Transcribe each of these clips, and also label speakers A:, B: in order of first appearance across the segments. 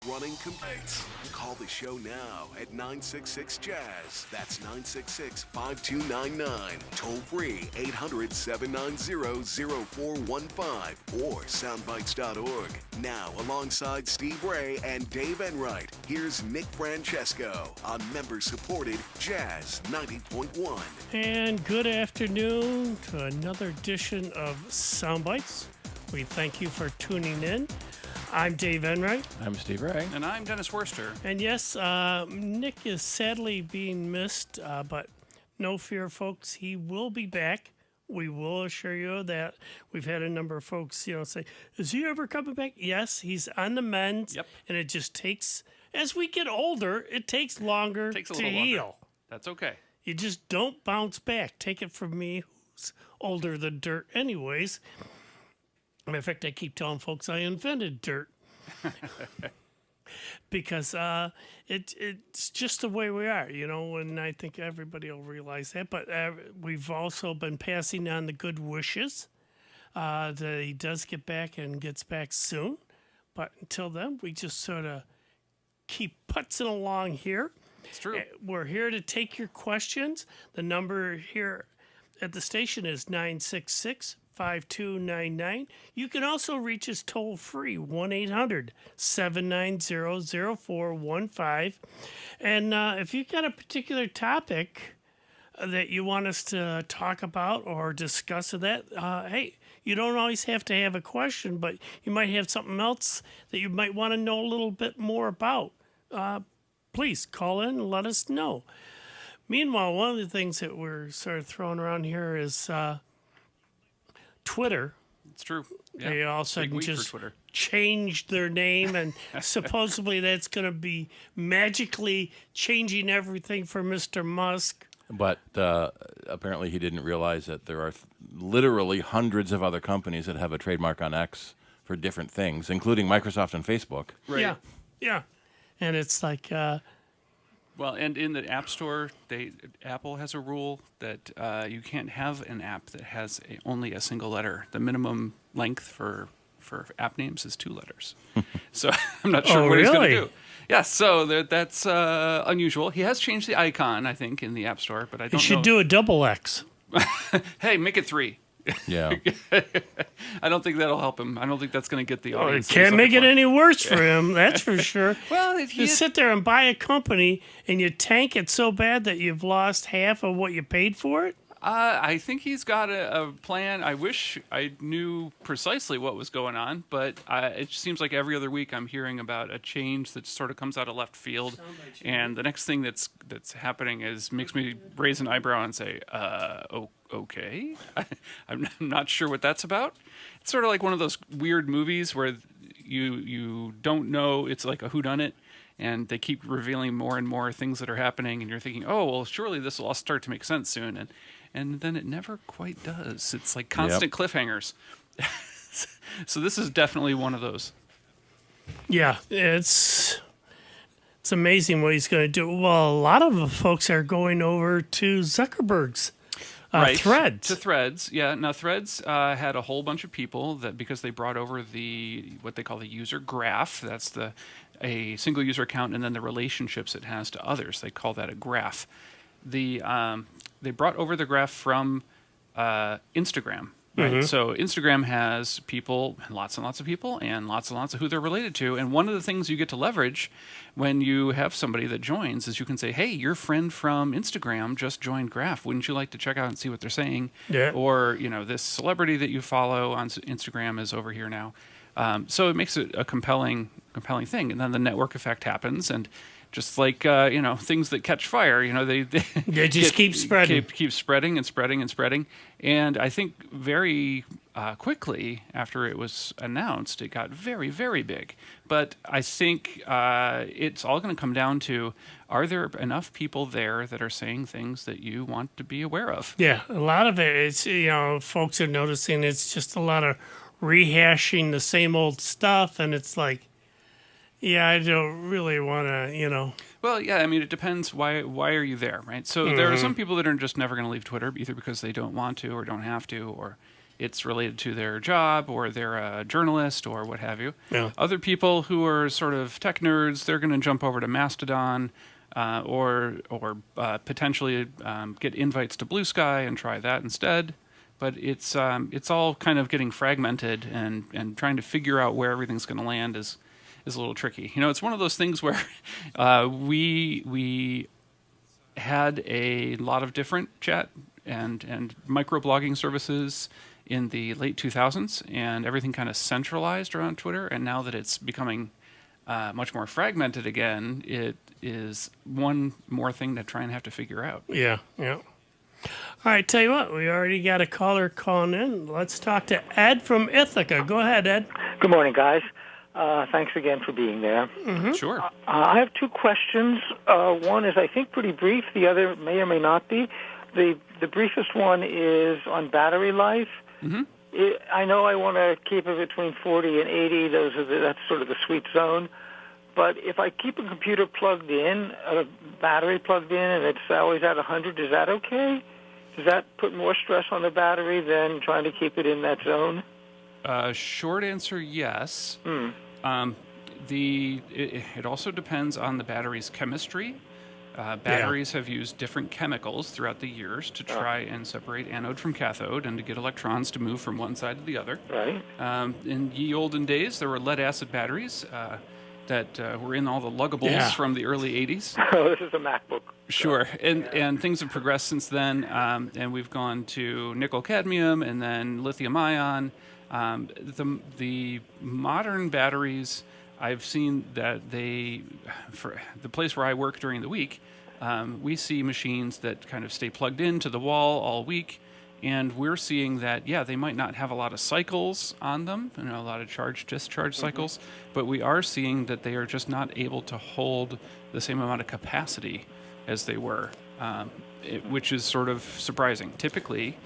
A: Running complaints. Call the show now at 966-JAZZ. That's 966-5299. Toll free 800-790-0415 or soundbytes.org. Now, alongside Steve Ray and Dave Enright, here's Nick Francesco on member-supported Jazz 90.1.
B: And good afternoon to another edition of Soundbites. We thank you for tuning in. I'm Dave Enright.
C: I'm Steve Ray.
D: And I'm Dennis Worster.
B: And yes, Nick is sadly being missed, but no fear, folks. He will be back. We will assure you that. We've had a number of folks, say, is he ever coming back? Yes, he's on the mend.
D: Yep.
B: And it just takes, as we get older, it takes longer
D: Takes a
B: to
D: little
B: heal.
D: longer. That's okay.
B: You just don't bounce back. Take it from me, who's older than dirt anyways. Matter of fact, I keep telling folks I invented dirt. Because it's just the way we are, and I think everybody will realize that. But we've also been passing on the good wishes that he does get back and gets back soon. But until then, we just sort of keep putzing along here.
D: It's true.
B: We're here to take your questions. The number here at the station is 966-5299. You can also reach us toll free, 1-800-790-0415. And if you've got a particular topic that you want us to talk about or discuss of that, hey, you don't always have to have a question, but you might have something else that you might want to know a little bit more about. Please call in and let us know. Meanwhile, one of the things that we're sort of throwing around here is Twitter.
D: It's true. Yeah.
B: They all of a sudden
D: Big week
B: just
D: for Twitter.
B: changed their name, and supposedly that's going to be magically changing everything for Mr. Musk.
C: But apparently he didn't realize that there are literally hundreds of other companies that have a trademark on X for different things, including Microsoft and Facebook.
D: Right.
B: Yeah. And it's like...
D: Well, and in the App Store, Apple has a rule that you can't have an app that has only a single letter. The minimum length for app names is 2 letters. So I'm not sure what he's going to do. Yeah, so that's unusual. He has changed the icon, I think, in the App Store, but I don't know.
B: You should do a double X.
D: Hey, make it 3.
C: Yeah.
D: I don't think that'll help him. I don't think that's going to get the
B: It
D: audience.
B: can't make it any worse for him, that's for sure.
D: Well,
B: you sit there and buy a company and you tank it so bad that you've lost half of what you paid for it?
D: I think he's got a plan. I wish I knew precisely what was going on, but it seems like every other week I'm hearing about a change that sort of comes out of left field, and the next thing that's happening makes me raise an eyebrow and say, okay, I'm not sure what that's about. It's sort of like one of those weird movies where you don't know. It's like a whodunit. And they keep revealing more and more things that are happening, and you're thinking, oh, well, surely this will all start to make sense soon. And then it never quite does. It's like constant cliffhangers. So this is definitely one of those.
B: Yeah, it's amazing what he's going to do. Well, a lot of the folks are going over to Zuckerberg's Threads.
D: To Threads, yeah. Now, Threads had a whole bunch of people that because they brought over what they call the user graph. That's a single user account and then the relationships it has to others. They call that a graph. They brought over the graph from Instagram. Right?
B: Mm-hmm.
D: So Instagram has people, lots and lots of people, and lots of who they're related to. And one of the things you get to leverage when you have somebody that joins is you can say, hey, your friend from Instagram just joined Graph. Wouldn't you like to check out and see what they're saying?
B: Yeah.
D: Or, this celebrity that you follow on Instagram is over here now. So it makes it a compelling thing. And then the network effect happens. And just like, things that catch fire, they
B: just keep spreading.
D: Keep spreading and spreading and spreading. And I think very quickly after it was announced, it got very, very big. But I think it's all going to come down to, are there enough people there that are saying things that you want to be aware of?
B: Yeah, a lot of it is, folks are noticing it's just a lot of rehashing the same old stuff. And it's like, yeah, I don't really want to,
D: Well, yeah, I mean, it depends. Why are you there, right? So there are some people that are just never going to leave Twitter, either because they don't want to or don't have to, or it's related to their job or they're a journalist or what have you.
B: Yeah.
D: Other people who are sort of tech nerds, they're going to jump over to Mastodon or potentially get invites to Blue Sky and try that instead. But it's all kind of getting fragmented, and trying to figure out where everything's going to land is a little tricky. It's one of those things where we had a lot of different chat and microblogging services in the late 2000s, and everything kind of centralized around Twitter. And now that it's becoming much more fragmented again, it is one more thing to try and have to figure out.
B: Yeah. All right, tell you what, we already got a caller calling in. Let's talk to Ed from Ithaca. Go ahead, Ed.
E: Good morning, guys. Thanks again for being there.
D: Sure.
E: I have two questions. One is, I think, pretty brief. The other may or may not be. The briefest one is on battery life. I know I want to keep it between 40 and 80. That's sort of the sweet zone. But if I keep a computer plugged in, a battery plugged in, and it's always at 100, is that okay? Does that put more stress on the battery than trying to keep it in that zone?
D: Short answer, yes. It also depends on the battery's chemistry. Batteries have used different chemicals throughout the years to try and separate anode from cathode and to get electrons to move from one side to the other.
E: Right.
D: In ye olden days, there were lead-acid batteries that were in all the luggables from the early 80s.
E: Oh, this is a MacBook.
D: Sure, and things have progressed since then, and we've gone to nickel-cadmium and then lithium-ion. The modern batteries, I've seen that for the place where I work during the week, we see machines that kind of stay plugged into the wall all week, and we're seeing that, they might not have a lot of cycles on them, a lot of charge-discharge cycles, but we are seeing that they are just not able to hold the same amount of capacity as they were, which is sort of surprising. Typically,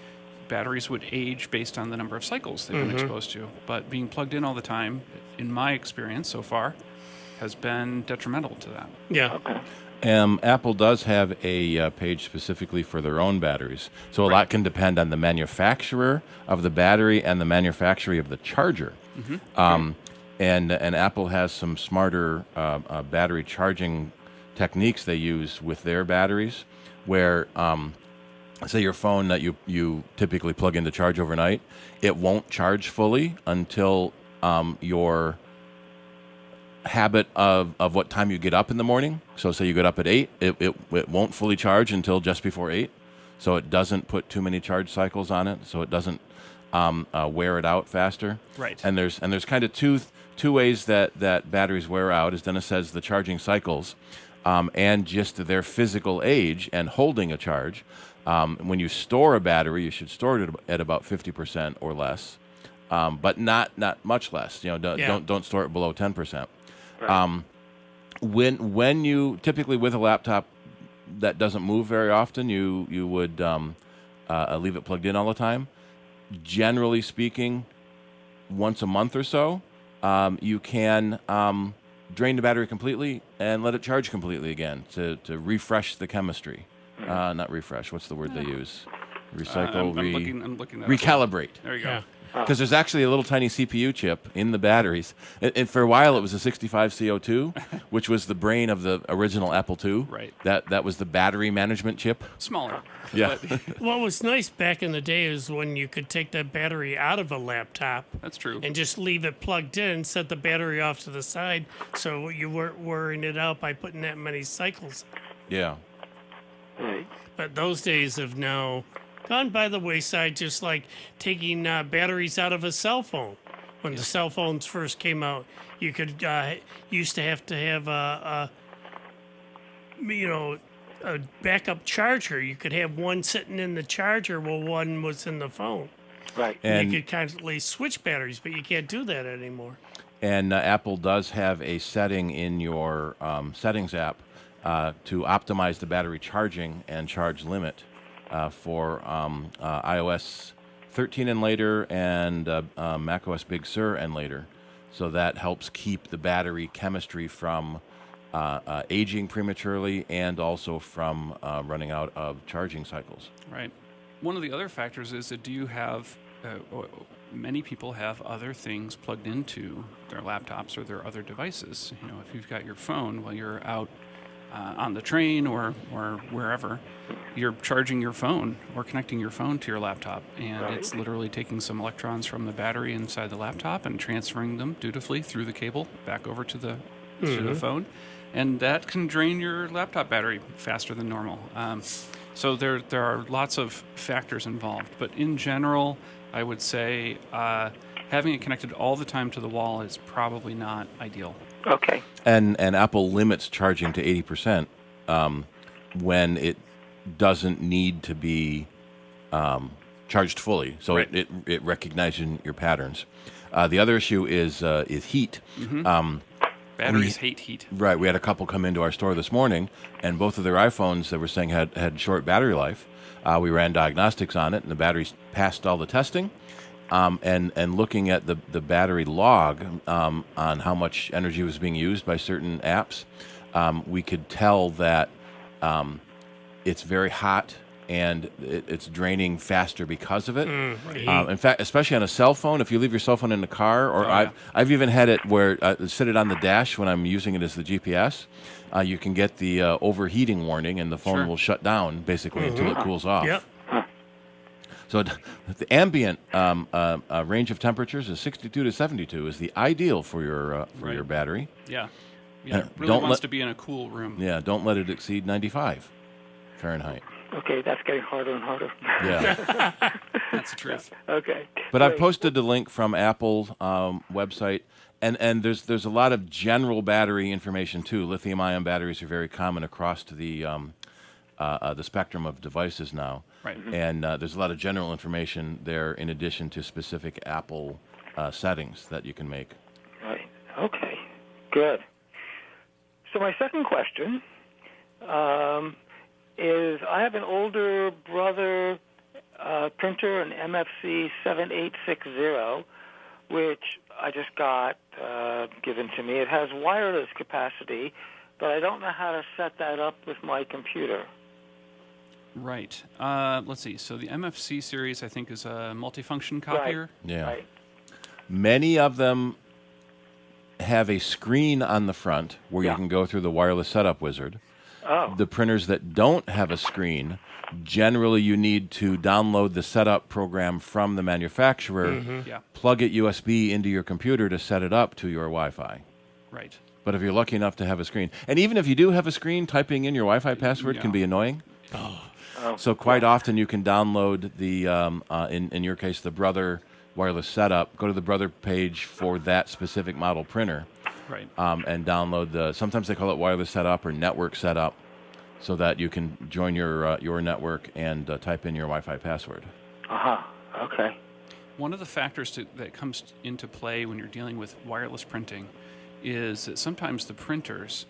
D: batteries would age based on the number of cycles they've been exposed to, but being plugged in all the time, in my experience so far, has been detrimental to that.
B: Yeah.
E: Okay.
C: Apple does have a page specifically for their own batteries. So a lot can depend on the manufacturer of the battery and the manufacturer of the charger. And Apple has some smarter battery charging techniques they use with their batteries, where say your phone that you typically plug in to charge overnight, it won't charge fully until your habit of what time you get up in the morning. So say you get up at 8, it won't fully charge until just before 8. So it doesn't put too many charge cycles on it, so it doesn't wear it out faster.
D: Right.
C: And there's kind of two ways that batteries wear out, as Dennis says, the charging cycles, and just their physical age and holding a charge. When you store a battery, you should store it at about 50% or less, but not much less. Don't store it below 10%.
E: Right.
C: When you typically with a laptop that doesn't move very often, you would leave it plugged in all the time. Generally speaking, once a month or so, you can drain the battery completely and let it charge completely again to refresh the chemistry. Not refresh. What's the word they use? Recycle.
D: I'm looking at
C: recalibrate.
D: There you go.
B: Yeah.
C: Because there's actually a little tiny CPU chip in the batteries. And for a while, it was a 65CO2, which was the brain of the original Apple II.
D: Right.
C: That was the battery management chip.
D: Smaller.
C: Yeah.
D: But
B: What was nice back in the day is when you could take that battery out of a laptop
D: that's true.
B: and just leave it plugged in, set the battery off to the side, so you weren't worrying it out by putting that many cycles.
C: Yeah.
E: Right.
B: But those days have now gone by the wayside, just like taking batteries out of a cell phone. When the cell phones first came out, you could used to have a backup charger. You could have one sitting in the charger while one was in the phone.
E: Right.
C: And
B: You could constantly switch batteries, but you can't do that anymore.
C: And Apple does have a setting in your settings app to optimize the battery charging and charge limit for iOS 13 and later and macOS Big Sur and later. So that helps keep the battery chemistry from aging prematurely and also from running out of charging cycles.
D: Right. One of the other factors is that do you have many people have other things plugged into their laptops or their other devices. If you've got your phone while you're out on the train or wherever, you're charging your phone or connecting your phone to your laptop, and it's literally taking some electrons from the battery inside the laptop and transferring them dutifully through the cable back over to the phone, and that can drain your laptop battery faster than normal. So there are lots of factors involved, but in general, I would say having it connected all the time to the wall is probably not ideal.
E: Okay.
C: And Apple limits charging to 80% when it doesn't need to be charged fully. So
D: Right.
C: it recognizes your patterns. The other issue is heat.
D: Batteries hate heat.
C: Right. We had a couple come into our store this morning, and both of their iPhones that were saying had short battery life. We ran diagnostics on it, and the batteries passed all the testing. And looking at the battery log on how much energy was being used by certain apps, we could tell that it's very hot and it's draining faster because of it. In fact, especially on a cell phone, if you leave your cell phone in the car, or I've even had it where set it on the dash when I'm using it as the GPS, you can get the overheating warning, and the phone will shut down basically until it cools off.
B: Yep.
C: So the ambient range of temperatures is 62 to 72 is the ideal for your battery.
D: Yeah.
C: And
D: It really
C: don't
D: wants
C: let-
D: to be in a cool room.
C: Yeah, don't let it exceed 95 Fahrenheit.
E: Okay, that's getting harder and harder.
C: Yeah.
D: That's the truth.
E: Okay.
C: But I've
E: Great.
C: posted the link from Apple's website, and there's a lot of general battery information too. Lithium-ion batteries are very common across to the spectrum of devices now.
D: Right.
C: And there's a lot of general information there in addition to specific Apple settings that you can make.
E: Right. Okay. Good. So my second question is I have an older brother printer, an MFC 7860, which I just got given to me. It has wireless capacity, but I don't know how to set that up with my computer.
D: Right. Let's see. So the MFC series, I think, is a multifunction copier.
C: Yeah.
E: Right.
C: Many of them have a screen on the front where you
E: Yeah.
C: can go through the wireless setup wizard.
E: Oh.
C: The printers that don't have a screen, generally you need to download the setup program from the manufacturer,
D: Yeah.
C: plug it USB into your computer to set it up to your Wi-Fi.
D: Right.
C: But if you're lucky enough to have a screen, and even if you do have a screen, typing in your Wi-Fi password can be annoying. So quite often you can download the, in your case, the Brother wireless setup. Go to the Brother page for that specific model printer,
D: Right.
C: and download sometimes they call it wireless setup or network setup, so that you can join your network and type in your Wi-Fi password.
E: Uh-huh. Okay.
D: One of the factors that comes into play when you're dealing with wireless printing is that sometimes the printers,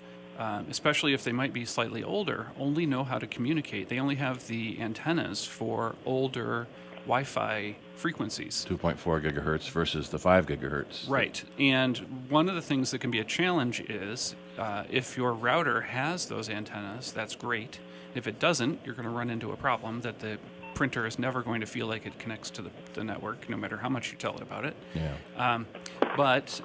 D: especially if they might be slightly older, only know how to communicate. They only have the antennas for older Wi-Fi frequencies.
C: 2.4 gigahertz versus the 5 gigahertz.
D: Right. And one of the things that can be a challenge is if your router has those antennas, that's great. If it doesn't, you're going to run into a problem that the printer is never going to feel like it connects to the network, no matter how much you tell it about it.
C: Yeah.
D: But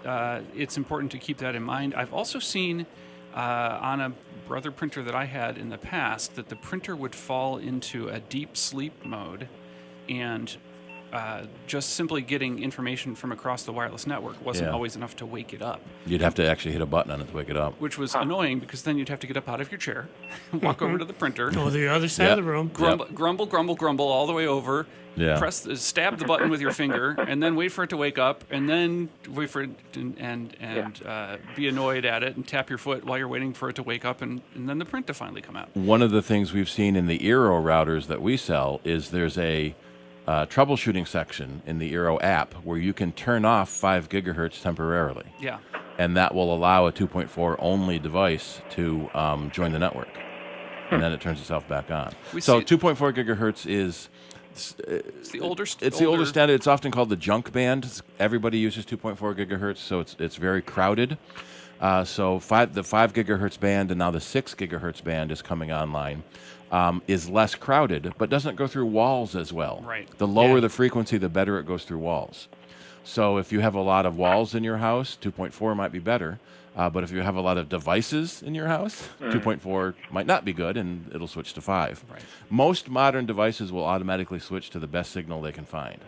D: it's important to keep that in mind. I've also seen on a Brother printer that I had in the past that the printer would fall into a deep sleep mode, and just simply getting information from across the wireless network wasn't always enough to wake it up,
C: You'd have to actually hit a button on it to wake it up.
D: which was annoying because then you'd have to get up out of your chair, walk over to the printer,
B: Go to the other side of the room.
D: grumble all the way over,
C: Yeah.
D: stab the button with your finger, and then wait for it to wake up, and then wait for it and be annoyed at it and tap your foot while you're waiting for it to wake up, and then the print to finally come out.
C: One of the things we've seen in the Eero routers that we sell is there's a troubleshooting section in the Eero app where you can turn off 5 gigahertz temporarily.
D: Yeah.
C: And that will allow a 2.4 only device to join the network. And then it turns itself back on.
D: We
C: So
D: see-
C: 2.4 gigahertz is...
D: It's the older.
C: It's the older standard. It's often called the junk band. Everybody uses 2.4 gigahertz, so it's very crowded. So the 5 gigahertz band and now the 6 gigahertz band is coming online. Is less crowded, but doesn't go through walls as well.
D: Right.
C: The lower
B: Yeah.
C: the frequency, the better it goes through walls. So if you have a lot of walls in your house, 2.4 might be better. But if you have a lot of devices in your house, 2.4 might not be good, and it'll switch to 5.
D: Right.
C: Most modern devices will automatically switch to the best signal they can find.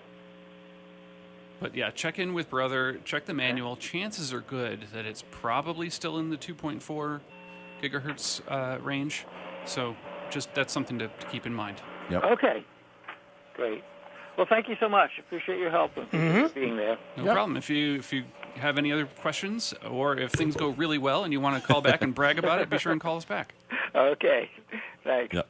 D: But yeah, check in with brother, check the manual. Chances are good that it's probably still in the 2.4 gigahertz range. So just that's something to keep in mind.
C: Yep.
E: Okay, great. Well, thank you so much. Appreciate your help and for being there.
D: No
C: Yep.
D: problem. If you have any other questions, or if things go really well and you want to call back and brag about it, be sure and call us back.
E: Okay, thanks.
C: Yep.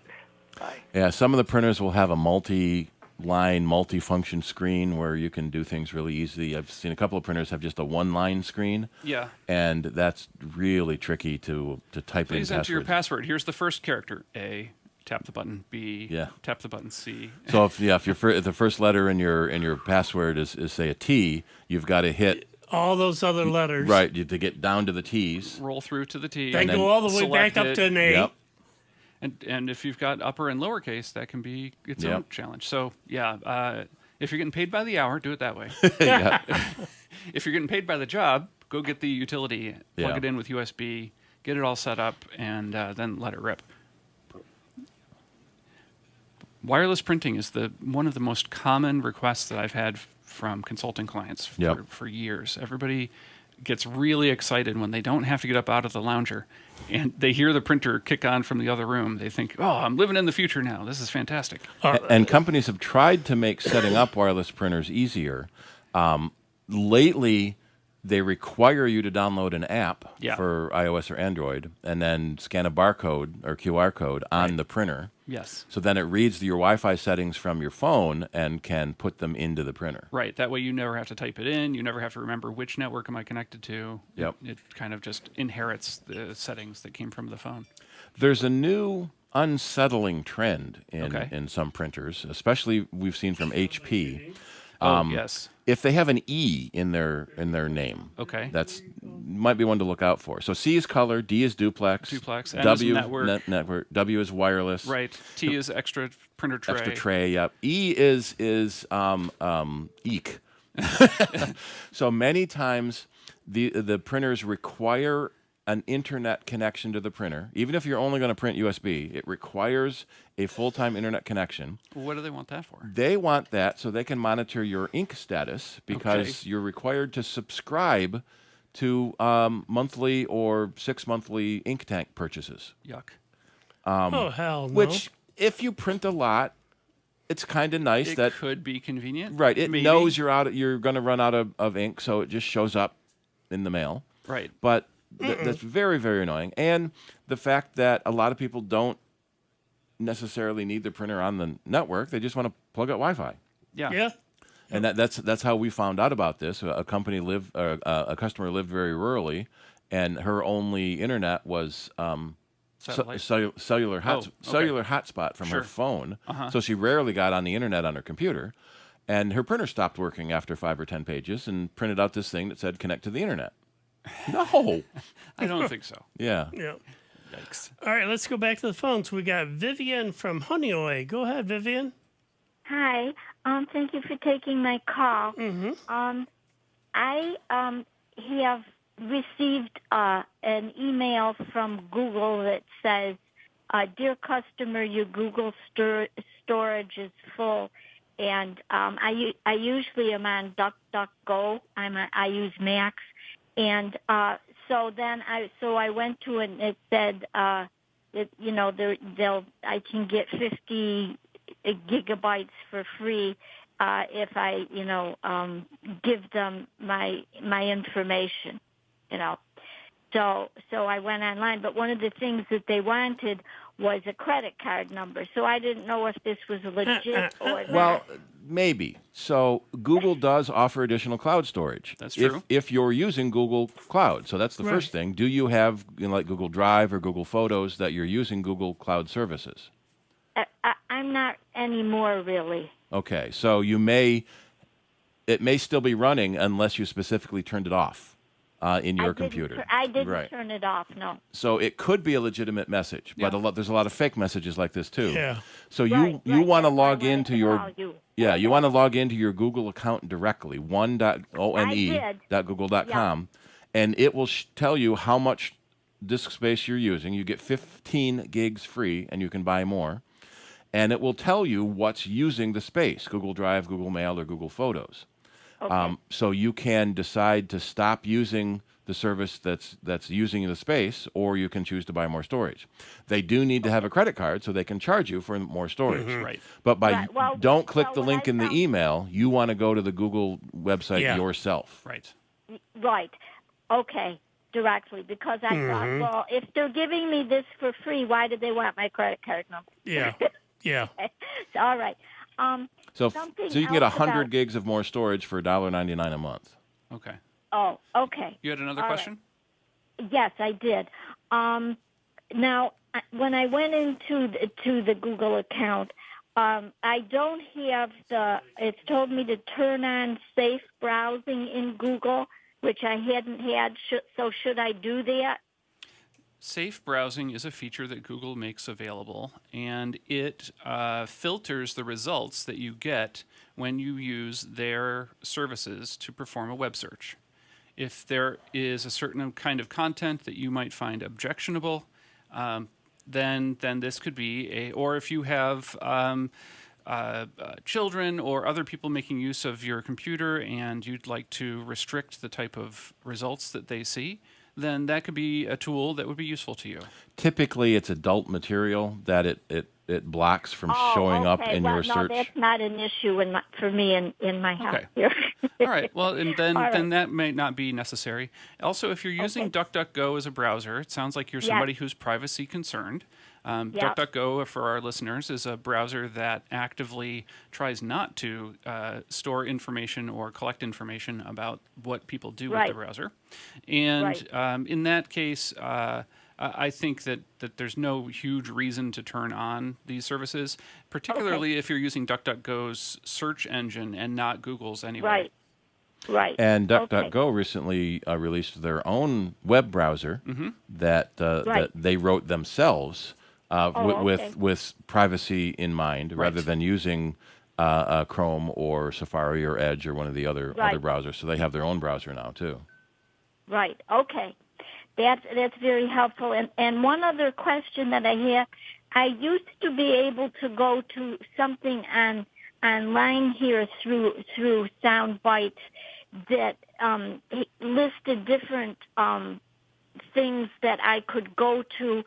E: Bye.
C: Yeah, some of the printers will have a multi-line, multi-function screen where you can do things really easily. I've seen a couple of printers have just a one-line screen.
D: Yeah.
C: And that's really tricky to type
D: Please
C: in
D: enter your
C: passwords.
D: password. Here's the first character. A. Tap the button. B.
C: Yeah.
D: Tap the button. C.
C: So if the first letter in your password is say a T, you've got to hit
B: All those other letters.
C: right to get down to the T's.
D: Roll through to the T.
B: They
D: and
B: go
D: then
B: all the way back
D: select
B: up
D: it.
B: to an A.
C: Yep.
D: And if you've got upper and lowercase, that can be its
C: Yep.
D: own challenge. So yeah, if you're getting paid by the hour, do it that way.
C: Yeah.
D: If you're getting paid by the job, go get the utility, plug
C: Yeah.
D: it in with USB, get it all set up, and then let it rip. Wireless printing is one of the most common requests that I've had from consulting clients
C: Yep.
D: for years. Everybody gets really excited when they don't have to get up out of the lounger and they hear the printer kick on from the other room. They think, oh, I'm living in the future now. This is fantastic.
C: And companies have tried to make setting up wireless printers easier. Lately, they require you to download an app
D: Yeah.
C: for iOS or Android and then scan a barcode or QR code on the printer.
D: Yes.
C: So then it reads your Wi-Fi settings from your phone and can put them into the printer.
D: Right. That way you never have to type it in. You never have to remember which network am I connected to.
C: Yep.
D: It kind of just inherits the settings that came from the phone.
C: There's a new unsettling trend
D: Okay.
C: in some printers, especially we've seen from HP.
D: Yes.
C: If they have an E in their name,
D: Okay.
C: that's might be one to look out for. So C is color, D is duplex,
D: Duplex, N is
C: W
D: network.
C: network, W is wireless,
D: Right. T is extra printer tray.
C: extra tray. Yep. E is eek. So many times the printers require an internet connection to the printer. Even if you're only going to print USB, it requires a full-time internet connection.
D: What do they want that for?
C: They want that so they can monitor your ink status because
D: Okay.
C: you're required to subscribe to monthly or 6-monthly ink tank purchases.
D: Yuck.
B: Oh, hell no.
C: Which, if you print a lot, it's kind of nice
D: It
C: that
D: could be convenient.
C: right. It
D: maybe.
C: knows you're going to run out of ink, so it just shows up in the mail.
D: Right.
C: But that's very, very annoying. And the fact that a lot of people don't necessarily need the printer on the network; they just want to plug up Wi-Fi.
D: Yeah.
B: Yeah.
C: And that's how we found out about this. A customer lived very rurally, and her only internet was
D: Satellite.
C: cellular
D: okay.
C: hotspot from
D: Sure.
C: her phone.
D: Uh-huh.
C: So she rarely got on the internet on her computer, and her printer stopped working after 5 or 10 pages, and printed out this thing that said "connect to the internet." No.
D: I don't think so.
C: Yeah.
B: Yeah.
D: Yikes.
B: All right, let's go back to the phones. We got Vivian from Honeyway. Go ahead, Vivian.
F: Hi. Thank you for taking my call. I have received an email from Google that says, "Dear customer, your Google storage is full." And I usually am on DuckDuckGo. I use Macs, and so I went to it and it said, I can get 50 gigabytes for free if I give them my information. So I went online, but one of the things that they wanted was a credit card number. So I didn't know if this was legit or not.
C: Well, maybe. So Google does offer additional cloud storage.
D: That's true.
C: If you're using Google Cloud. So that's the first thing. Do you have like Google Drive or Google Photos that you're using Google Cloud services?
F: I'm not anymore, really.
C: Okay. So it may still be running unless you specifically turned it off. in your computer.
F: I didn't
C: Right.
F: turn it off, no.
C: So it could be a legitimate message, but there's a lot of fake messages like this too.
B: Yeah.
C: So
F: Right,
C: you
F: right.
C: want to
F: That's why I
C: log
F: wanted
C: into
F: to
C: your
F: call you.
C: you want to log into your Google account directly, one.one.google.com, and it will tell you how much disk space you're using. You get 15 gigs free, and you can buy more. And it will tell you what's using the space, Google Drive, Google Mail, or Google Photos.
F: Okay.
C: So you can decide to stop using the service that's using the space, or you can choose to buy more storage. They do need to have a credit card so they can charge you for more storage.
D: Right.
C: But
F: Right. Well,
C: don't click the
F: what
C: link
F: I
C: in the
F: found-
C: email. You want to go to the Google website yourself.
D: Right.
F: Right. Okay. Directly, because I thought, well, if they're giving me this for free, why do they want my credit card number?
B: Yeah. Yeah.
F: So, all right.
C: So
F: Something
C: you can get
F: else
C: 100
F: about-
C: gigs of more storage for $1.99 a month.
D: Okay.
F: Oh, okay.
D: You had another
F: All
D: question?
F: Right. Yes, I did. Now, when I went into the Google account, I don't have it's told me to turn on safe browsing in Google, which I hadn't had. So should I do that?
D: Safe browsing is a feature that Google makes available, and it filters the results that you get when you use their services to perform a web search. If there is a certain kind of content that you might find objectionable, then this could be or if you have children or other people making use of your computer and you'd like to restrict the type of results that they see, then that could be a tool that would be useful to you.
C: Typically, it's adult material that it blocks from showing up in your search.
F: No, that's not an issue for me in my house here.
D: All right. Well, and then
F: All right.
D: then that may not be necessary. Also, if you're using DuckDuckGo as a browser, it sounds like you're somebody who's privacy concerned. DuckDuckGo, for our listeners, is a browser that actively tries not to store information or collect information about what people do with the browser. And in that case, I think that there's no huge reason to turn on these services, particularly if you're using DuckDuckGo's search engine and not Google's anyway.
F: Right.
C: And DuckDuckGo recently released their own web browser that they wrote themselves with privacy in mind, rather than using Chrome or Safari or Edge or one of the other browsers. So they have their own browser now too. Right.
F: Okay. That's very helpful. And one other question that I have, I used to be able to go to something online here through Sound Bytes that listed different things that I could go to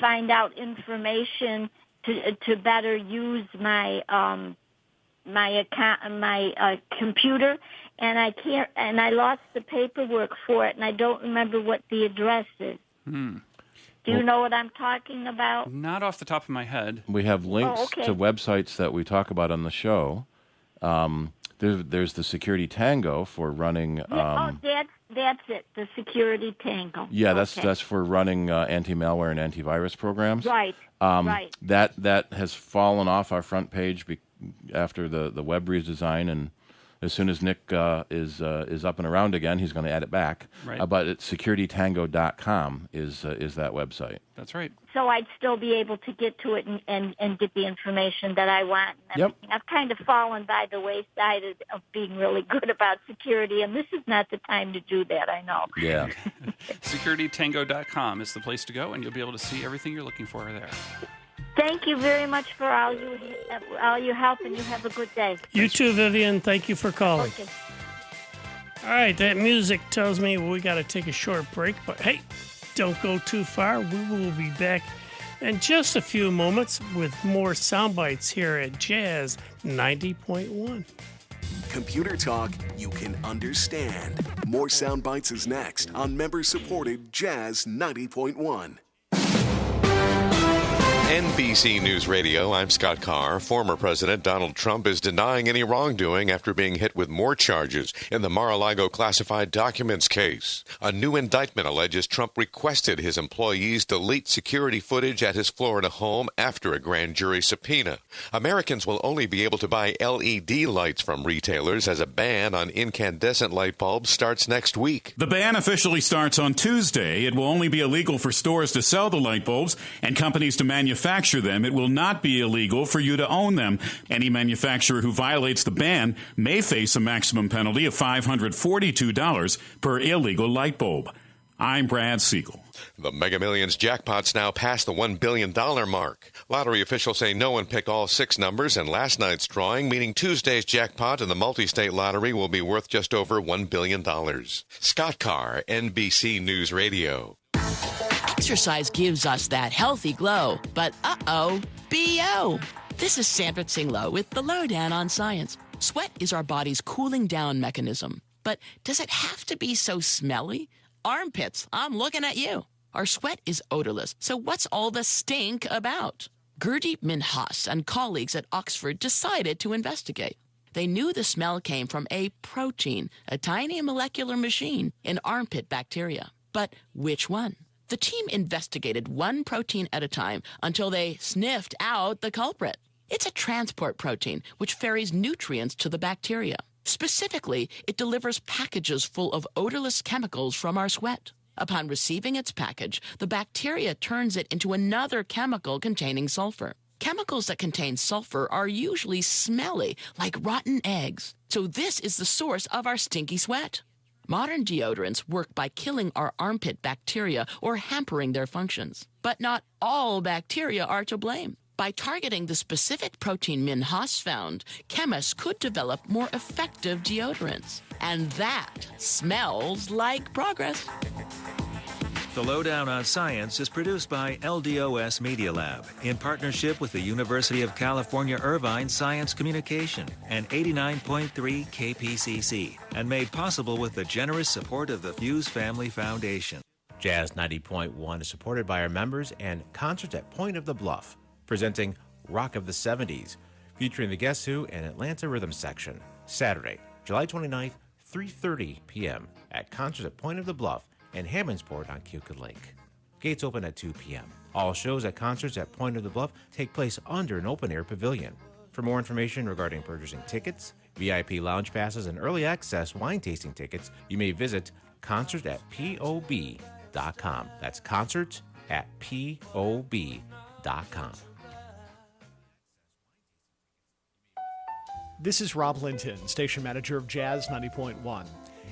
F: find out information to better use my computer, and I lost the paperwork for it, and I don't remember what the address is. Do you know what I'm talking about?
D: Not off the top of my head.
C: We have links to websites that we talk about on the show. There's the Security Tango for running.
F: That's it. The Security Tango.
C: Yeah, that's for running anti-malware and antivirus programs.
F: Right. Right.
C: That has fallen off our front page after the web redesign, and as soon as Nick is up and around again, he's going to add it back.
D: Right.
C: But it's securitytango.com is that website.
D: That's right.
F: So I'd still be able to get to it and get the information that I want. And
C: yep.
F: I've kind of fallen by the wayside of being really good about security, and this is not the time to do that, I know.
C: Yeah.
D: Securitytango.com is the place to go, and you'll be able to see everything you're looking for there.
F: Thank you very much for all your help, and you have a good day.
B: You too, Vivian. Thank you for calling.
F: Okay.
B: All right, that music tells me we got to take a short break, but hey, don't go too far. We will be back in just a few moments with more sound bites here at Jazz 90.1.
A: Computer talk you can understand. More Sound Bites is next on member-supported Jazz 90.1.
G: NBC News Radio, I'm Scott Carr. Former President Donald Trump is denying any wrongdoing after being hit with more charges in the Mar-a-Lago classified documents case. A new indictment alleges Trump requested his employees delete security footage at his Florida home after a grand jury subpoena. Americans will only be able to buy LED lights from retailers as a ban on incandescent light bulbs starts next week.
H: The ban officially starts on Tuesday. It will only be illegal for stores to sell the light bulbs and companies to manufacture them. It will not be illegal for you to own them. Any manufacturer who violates the ban may face a maximum penalty of $542 per illegal light bulb. I'm Brad Siegel.
G: The Mega Millions jackpot's now past the $1 billion mark. Lottery officials say no one picked all 6 numbers in last night's drawing, meaning Tuesday's jackpot in the multi-state lottery will be worth just over $1 billion. Scott Carr, NBC News Radio.
I: Exercise gives us that healthy glow, but B.O. This is Sandra Tsinglow with the Lowdown on Science. Sweat is our body's cooling down mechanism, but does it have to be so smelly? Armpits, I'm looking at you. Our sweat is odorless, so what's all the stink about? Gurdeep Minhas and colleagues at Oxford decided to investigate. They knew the smell came from a protein, a tiny molecular machine in armpit bacteria. But which one? The team investigated one protein at a time until they sniffed out the culprit. It's a transport protein which ferries nutrients to the bacteria. Specifically, it delivers packages full of odorless chemicals from our sweat. Upon receiving its package, the bacteria turns it into another chemical containing sulfur. Chemicals that contain sulfur are usually smelly, like rotten eggs. So this is the source of our stinky sweat. Modern deodorants work by killing our armpit bacteria or hampering their functions. But not all bacteria are to blame. By targeting the specific protein Minhas found, chemists could develop more effective deodorants. And that smells like progress.
J: The Lowdown on Science is produced by LDOS Media Lab in partnership with the University of California Irvine Science Communication and 89.3 KPCC, and made possible with the generous support of the Fuse Family Foundation.
K: Jazz 90.1 is supported by our members and Concerts at Point of the Bluff, presenting Rock of the 70s, featuring the Guess Who and Atlanta Rhythm Section, Saturday, July 29th, 3:30 p.m. at Concerts at Point of the Bluff and Hammondsport on Keuka Lake. Gates open at 2 p.m. All shows at Concerts at Point of the Bluff take place under an open-air pavilion. For more information regarding purchasing tickets, VIP lounge passes, and early access wine tasting tickets, you may visit concerts@pob.com. That's concerts@pob.com.
L: This is Rob Linton, station manager of Jazz 90.1.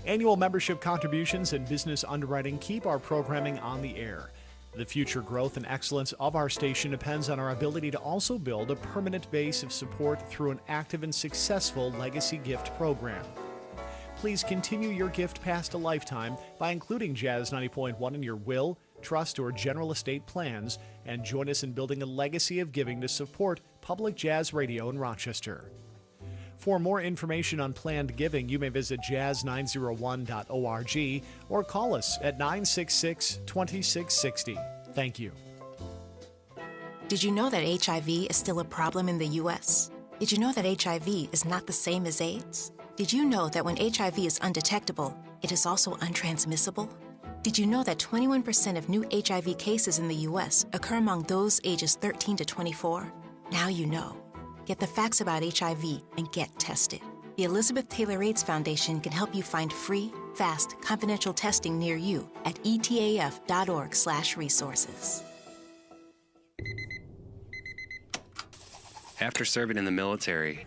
L: Annual membership contributions and business underwriting keep our programming on the air. The future growth and excellence of our station depends on our ability to also build a permanent base of support through an active and successful legacy gift program. Please continue your gift past a lifetime by including Jazz 90.1 in your will, trust, or general estate plans, and join us in building a legacy of giving to support public jazz radio in Rochester. For more information on planned giving, you may visit jazz901.org or call us at 966-2660. Thank you.
M: Did you know that HIV is still a problem in the U.S.? Did you know that HIV is not the same as AIDS? Did you know that when HIV is undetectable, it is also untransmissible? Did you know that 21% of new HIV cases in the U.S. occur among those ages 13 to 24? Now you know. Get the facts about HIV and get tested. The Elizabeth Taylor AIDS Foundation can help you find free, fast, confidential testing near you at etaf.org/resources.
N: After serving in the military,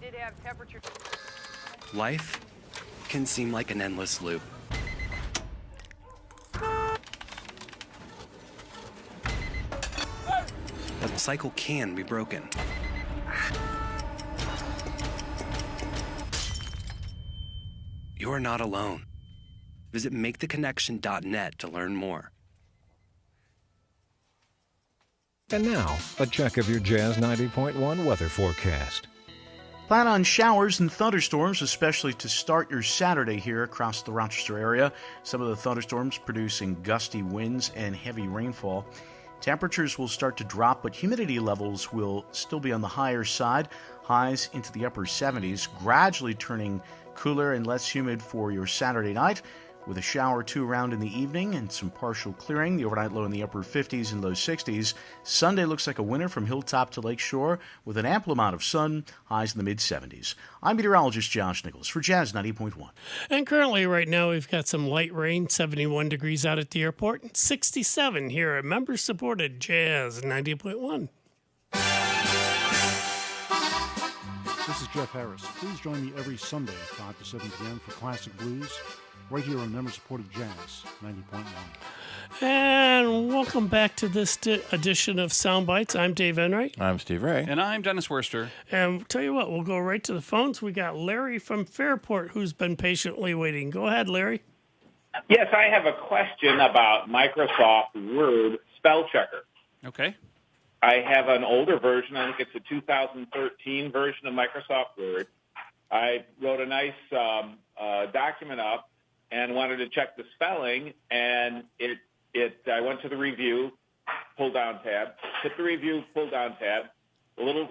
N: life can seem like an endless loop. But the cycle can be broken. You're not alone. Visit maketheconnection.net to learn more.
O: And now, a check of your Jazz 90.1 weather forecast.
P: Plan on showers and thunderstorms, especially to start your Saturday here across the Rochester area. Some of the thunderstorms producing gusty winds and heavy rainfall. Temperatures will start to drop, but humidity levels will still be on the higher side. Highs into the upper 70s, gradually turning cooler and less humid for your Saturday night, with a shower or two around in the evening and some partial clearing. The overnight low in the upper 50s and low 60s. Sunday looks like a winter from hilltop to lakeshore with an ample amount of sun, highs in the mid-70s. I'm meteorologist Josh Nichols for Jazz 90.1.
B: And currently right now we've got some light rain, 71 degrees out at the airport, and 67 here at member-supported Jazz 90.1.
Q: This is Jeff Harris. Please join me every Sunday at 5 to 7 p.m. for Classic Blues, right here on member-supported Jazz 90.1.
B: And welcome back to this edition of Sound Bytes. I'm Dave Enright.
C: I'm Steve Ray.
D: And I'm Dennis Worster.
B: And tell you what, we'll go right to the phones. We got Larry from Fairport who's been patiently waiting. Go ahead, Larry.
R: Yes, I have a question about Microsoft Word spell checker.
D: Okay.
R: I have an older version. I think it's a 2013 version of Microsoft Word. I wrote a nice document up and wanted to check the spelling, and I went to the review pull-down tab, hit the review pull-down tab. A little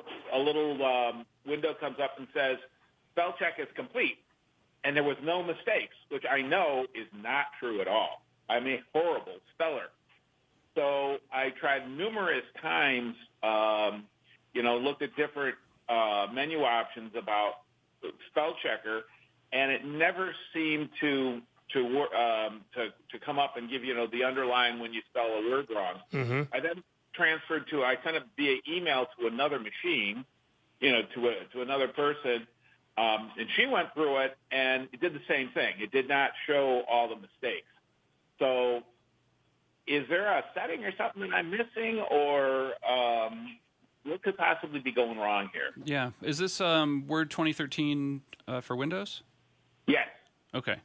R: window comes up and says, spell check is complete. And there was no mistakes, which I know is not true at all. I'm a horrible speller. So I tried numerous times, looked at different menu options about spell checker, and it never seemed to come up and give the underline when you spell a word wrong.
B: Mm-hmm.
R: I then I sent it via email to another machine, to another person, and she went through it and it did the same thing. It did not show all the mistakes. So is there a setting or something that I'm missing, or what could possibly be going wrong here?
D: Yeah. Is this Word 2013 for Windows?
R: Yes.
D: Okay.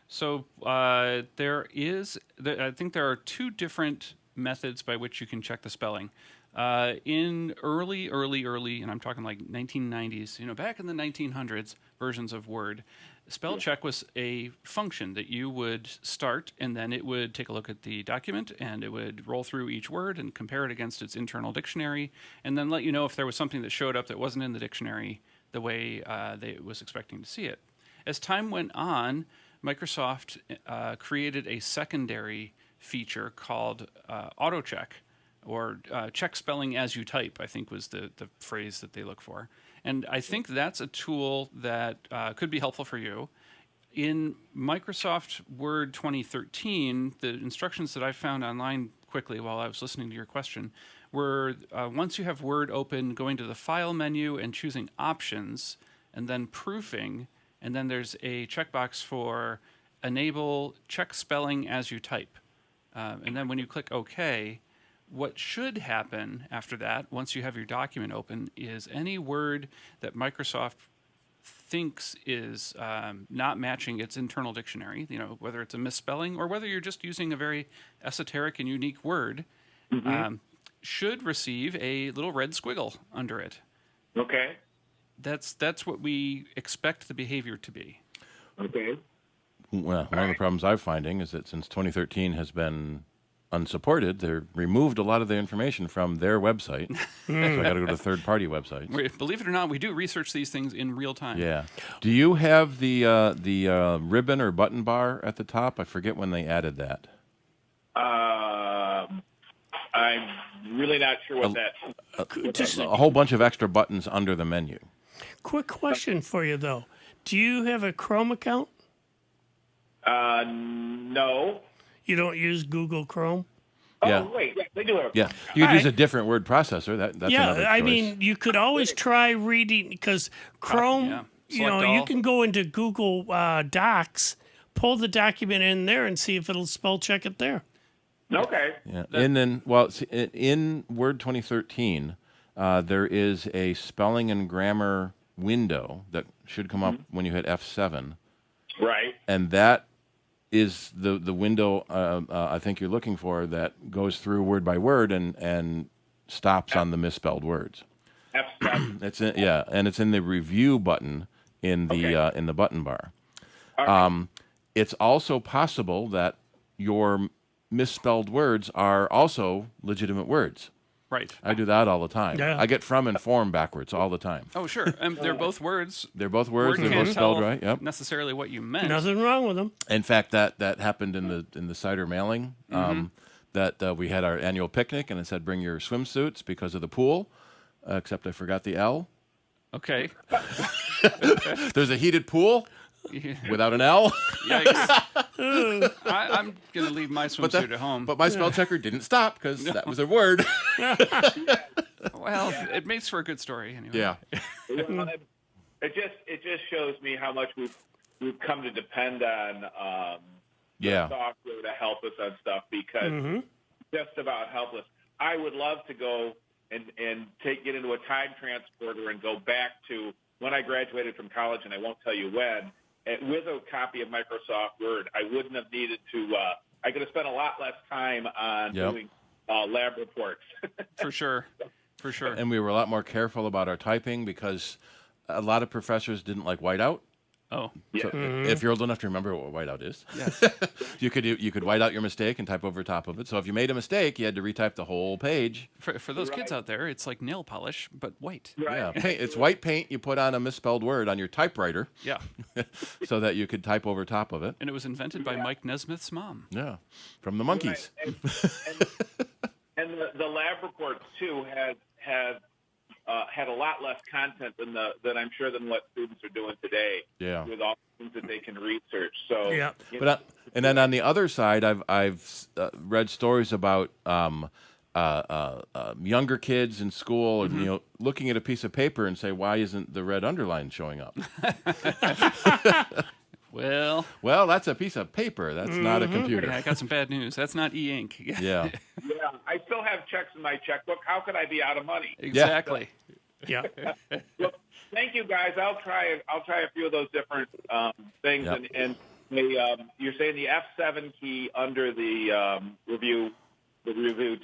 D: So I think there are two different methods by which you can check the spelling. In early, and I'm talking like 1990s, back in the 1900s versions of Word, spell check was a function that you would start, and then it would take a look at the document, and it would roll through each word and compare it against its internal dictionary, and then let you know if there was something that showed up that wasn't in the dictionary the way they was expecting to see it. As time went on, Microsoft created a secondary feature called auto check, or check spelling as you type, I think was the phrase that they look for. And I think that's a tool that could be helpful for you. In Microsoft Word 2013, the instructions that I found online quickly while I was listening to your question were once you have Word open, going to the File menu and choosing Options, and then Proofing, and then there's a checkbox for Enable Check Spelling as you type. And then when you click OK, what should happen after that, once you have your document open, is any word that Microsoft thinks is not matching its internal dictionary, whether it's a misspelling or whether you're just using a very esoteric and unique word, should receive a little red squiggle under it.
R: Okay.
D: That's what we expect the behavior to be.
R: Okay.
C: Well, one of the problems I'm finding is that since 2013 has been unsupported, they've removed a lot of the information from their website. So I got to go to third-party websites.
D: Believe it or not, we do research these things in real time.
C: Yeah. Do you have the ribbon or button bar at the top? I forget when they added that.
R: I'm really not sure what that.
C: A whole bunch of extra buttons under the menu.
B: Quick question for you, though. Do you have a Chrome account?
R: No.
B: You don't use Google Chrome?
C: Yeah.
R: Oh, wait. Yeah, they do have a
C: Yeah. You could use a different word processor. That's another choice.
B: I mean, you could always try reading, because Chrome, you can go into Google Docs, pull the document in there, and see if it'll spell check it there.
R: Okay.
C: Yeah. And then, in Word 2013, there is a spelling and grammar window that should come up when you hit F7.
R: Right.
C: And that is the window I think you're looking for that goes through word by word and stops on the misspelled words.
R: F7.
C: And it's in the review button in the button bar.
R: Right.
C: It's also possible that your misspelled words are also legitimate words.
D: Right.
C: I do that all the time.
B: Yeah.
C: I get from and form backwards all the time.
D: Oh, sure. They're both words.
C: They're both words.
D: Word
C: They're both
D: can't
C: spelled
D: tell
C: right. Yep.
D: necessarily what you meant.
B: Nothing wrong with them.
C: In fact, that happened in the cider mailing. That we had our annual picnic, and it said bring your swimsuits because of the pool. Except I forgot the L.
D: Okay.
C: There's a heated pool
D: Yeah.
C: without an L.
D: Yikes. I'm going to leave my swimsuit at home.
C: But my spell checker didn't stop because that was a word.
D: Well, it makes for a good story anyway.
C: Yeah.
R: Well, it just shows me how much we've come to depend on
C: Yeah.
R: software to help us on stuff because just about helpless. I would love to go and get into a time transporter and go back to when I graduated from college, and I won't tell you when. And with a copy of Microsoft Word, I wouldn't have needed to. I could have spent a lot less time on doing lab reports.
D: For sure. For sure.
C: And we were a lot more careful about our typing because a lot of professors didn't like whiteout.
D: Oh,
C: So if you're old enough to remember what whiteout is,
D: yes.
C: you could white out your mistake and type over top of it. So if you made a mistake, you had to retype the whole page.
D: For those kids out there, it's like nail polish, but white.
C: Yeah, paint, it's white paint you put on a misspelled word on your typewriter.
D: Yeah.
C: So that you could type over top of it.
D: And it was invented by Mike Nesmith's mom.
C: Yeah, from the Monkees.
R: And the lab reports too had a lot less content than I'm sure than what students are doing today.
C: Yeah.
R: With all the things that they can research. So
B: Yeah.
C: But and then on the other side, I've read stories about younger kids in school, and looking at a piece of paper and say, why isn't the red underline showing up? Well, that's a piece of paper. That's not a computer.
D: Yeah, I got some bad news. That's not e-ink.
C: Yeah.
R: Yeah, I still have checks in my checkbook. How could I be out of money?
D: Exactly.
B: Yeah.
R: Well, thank you guys. I'll try a few of those different things.
C: Yep.
R: And you're saying the F7 key under the review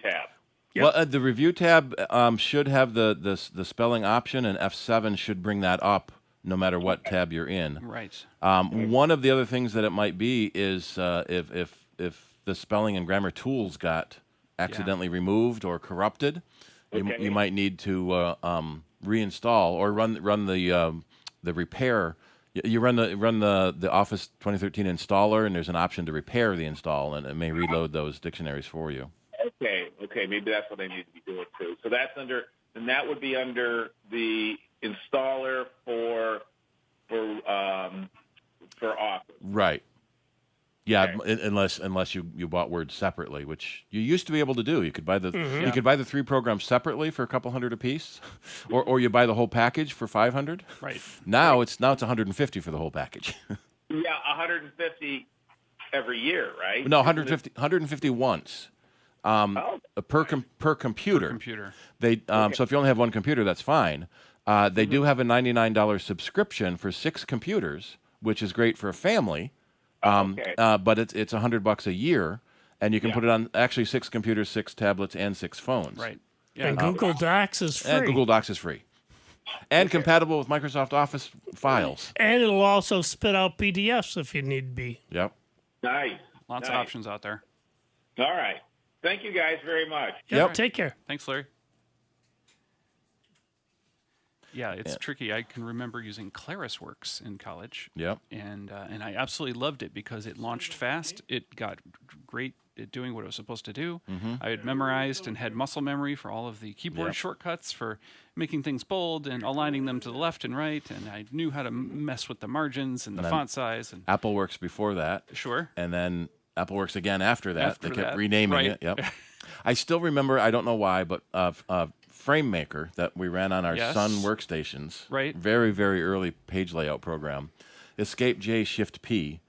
R: tab.
B: Yep.
C: Well, the review tab should have the spelling option, and F7 should bring that up no matter what tab you're in.
D: Right.
C: One of the other things that it might be is if the spelling and grammar tools got accidentally removed or corrupted, you might need to reinstall or run the repair. You run the Office 2013 installer, and there's an option to repair the install, and it may reload those dictionaries for you.
R: Okay, maybe that's what I need to be doing too. So that's that would be under the installer for Office.
C: Right. Yeah,
R: Okay.
C: unless you bought Word separately, which you used to be able to do. You could buy the
D: Mm-hmm.
C: could buy the 3 programs separately for a couple $100 a piece, or you buy the whole package for $500.
D: Right.
C: Now it's $150 for the whole package.
R: Yeah, 150 every year, right?
C: No, 150 once. Per computer.
D: Computer.
C: They so if you only have one computer, that's fine. They do have a $99 subscription for 6 computers, which is great for a family. But it's $100 a year, and you can put it on actually 6 computers, 6 tablets, and 6 phones.
D: Right. Yeah.
B: And Google Docs is free.
C: And Google Docs is free, and compatible with Microsoft Office files.
B: And it'll also spit out PDFs if you need be.
C: Yep.
R: Nice.
D: Lots of options out there.
R: All right. Thank you guys very much.
B: Yep. Take care.
D: Thanks, Larry. Yeah, it's tricky. I can remember using ClarisWorks in college.
C: Yep.
D: And I absolutely loved it because it launched fast. It got great at doing what it was supposed to do. I had memorized and had muscle memory for all of the keyboard shortcuts for making things bold and aligning them to the left and right. And I knew how to mess with the margins and the font size. And
C: AppleWorks before that.
D: Sure.
C: And then AppleWorks again after that.
D: After
C: They kept
D: that,
C: renaming
D: right.
C: it. Yep. I still remember. I don't know why, but FrameMaker that we ran on our Sun workstations.
D: Right.
C: Very, very early page layout program. Escape J Shift P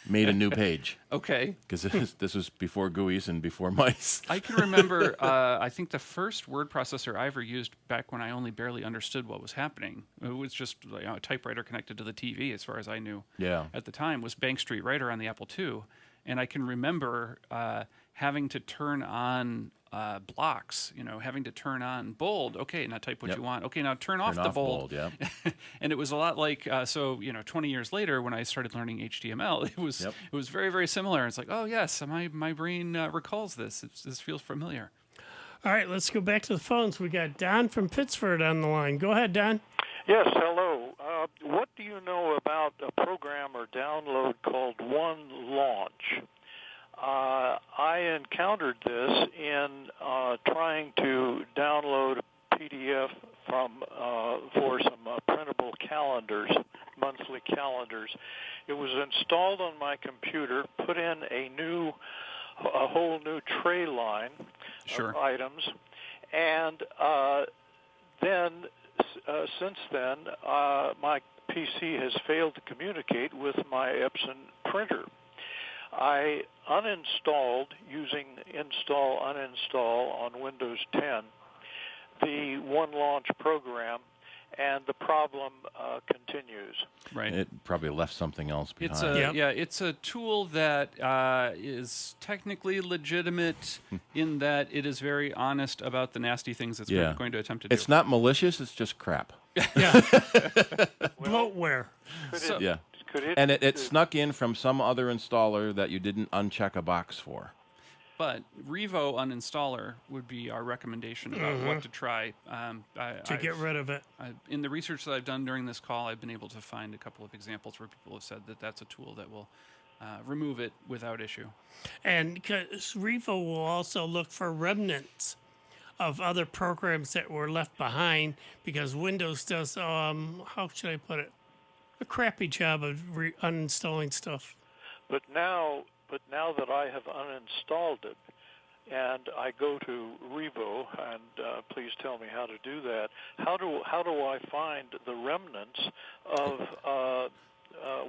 C: made a new page.
D: Okay.
C: Because this was before GUIs and before mice.
D: I can remember, I think the first word processor I ever used back when I only barely understood what was happening, it was just a typewriter connected to the TV as far as I knew at the time, was Bank Street Writer on the Apple II. And I can remember having to turn on blocks, having to turn on bold. Okay, now type what you want. Okay, now turn off the bold.
C: Yeah.
D: And it was a lot like 20 years later when I started learning HTML, it was very, very similar. It's like, oh yes, my brain recalls this. This feels familiar.
B: All right, let's go back to the phones. We got Don from Pittsford on the line. Go ahead, Don.
S: Yes, hello. What do you know about a program or download called One Launch? I encountered this in trying to download a PDF for some printable calendars, monthly calendars. It was installed on my computer, put in a whole new tray line of items, and then since then my PC has failed to communicate with my Epson printer. I uninstalled, using install uninstall on Windows 10, the One Launch program, and the problem continues.
D: Right.
C: It probably left something else behind.
D: It's a tool that is technically legitimate in that it is very honest about the nasty things it's going to attempt to do.
C: It's not malicious, it's just crap.
B: Bloatware.
C: And it snuck in from some other installer that you didn't uncheck a box for.
D: But Revo uninstaller would be our recommendation about what to try.
B: To get rid of it.
D: In the research that I've done during this call, I've been able to find a couple of examples where people have said that that's a tool that will remove it without issue.
B: And because Revo will also look for remnants of other programs that were left behind, because Windows does, how should I put it, a crappy job of uninstalling stuff.
S: But now that I have uninstalled it, and I go to Revo, and please tell me how to do that. How do I find the remnants of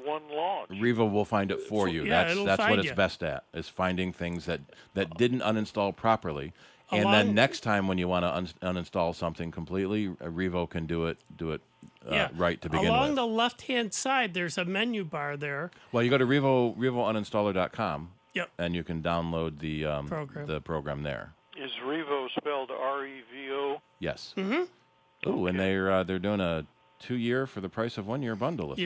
S: One Launch?
C: Revo will find it for you. That's what it's best at, is finding things that didn't uninstall properly. And then next time when you want to uninstall something completely, Revo can do it right to begin with.
B: Along the left-hand side, there's a menu bar there.
C: Well, you go to revouninstaller.com, and you can download the program there.
S: Is Revo spelled R-E-V-O?
C: Yes. Mm-hmm. Ooh, and they're doing a 2-year for the price of 1 year bundle if